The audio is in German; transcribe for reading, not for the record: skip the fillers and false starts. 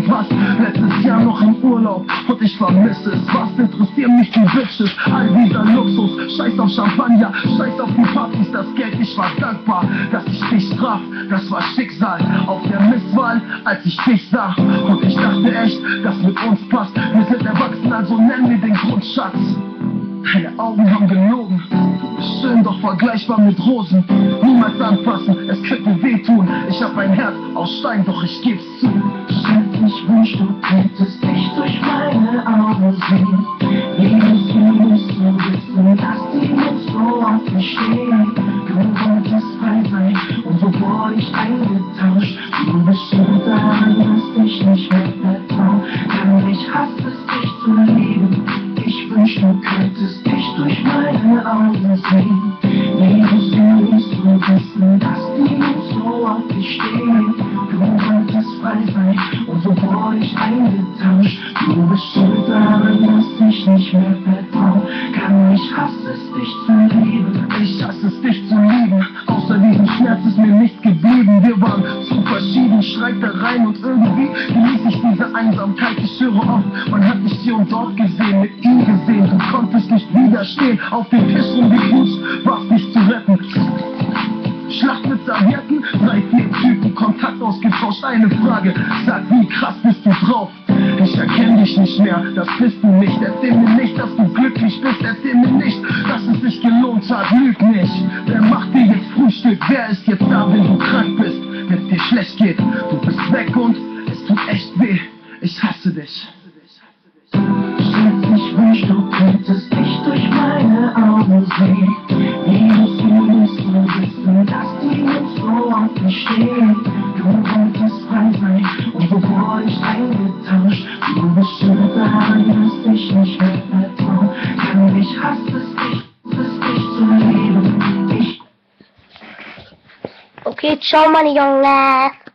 du warst letztes Jahr noch im Urlaub und ich vermisse es. Was interessieren mich die Bitches? All dieser Luxus, scheiß auf Champagner, scheiß auf die Partys, das Geld. Ich war dankbar, dass ich dich traf. Das war Schicksal auf der Misswahl, als ich dich sah. Und ich dachte echt, das mit uns passt. Wir sind erwachsen, also nennen wir den Grundschatz. Deine Augen haben gelogen. Du bist schön, doch vergleichbar mit Rosen. Niemals anfassen, es könnte wehtun. Ich hab ein Herz aus Stein, doch ich geb's zu. Schatz, ich wünsch, du könntest dich durch meine Augen sehen. Jedes müsstest du wissen, dass die uns so auf mich stehen. Du wolltest frei sein und so wurde ich eingetauscht. Du bist schuld daran, dass ich nicht mehr vertrau. Kann ich hasse es, dich zu lieben. Ich wünsch, du könntest dich durch meine Augen sehen. Jedes müsstest du wissen, dass die uns so auf dich stehen. Du wolltest frei sein und so wurde ich eingetauscht. Du bist schuld daran, dass ich nicht mehr vertrau. Kann ich hasse es, dich zu lieben. Ich hasse es, dich zu lieben. Außer diesem Schmerz ist mir nichts geblieben. Wir waren zu verschieden, Streitereien und irgendwie genieß ich diese Einsamkeit. Ich höre oft, man hat dich hier und dort gesehen, mit ihm gesehen. Du konntest nicht widerstehen, auf den Tisch rumgeknutscht, warst nicht zu retten. Schlacht mit Servietten, 3, 4 Typen, Kontakt ausgetauscht. Eine Frage, sag, wie krass bist du drauf? Ich erkenne dich nicht mehr, das bist du nicht. Erzähl mir nicht, dass du glücklich bist. Erzähl mir nicht, dass es sich gelohnt hat. Lüg nicht. Wer macht dir jetzt Frühstück? Wer ist jetzt da, wenn du krank bist? Wenn es dir schlecht geht, du bist weg und es tut echt weh. Ich hasse dich. Schatz, ich wünsch, du könntest dich durch meine Augen sehen. Jedes müsstest du wissen, dass die uns so auf mich stehen. Du wolltest frei sein und so wurde ich eingetauscht. Du bist schuld daran, dass ich nicht mehr vertrau. Kann ich hasse es, dich zu lieben. Okay, ciao meine Junge.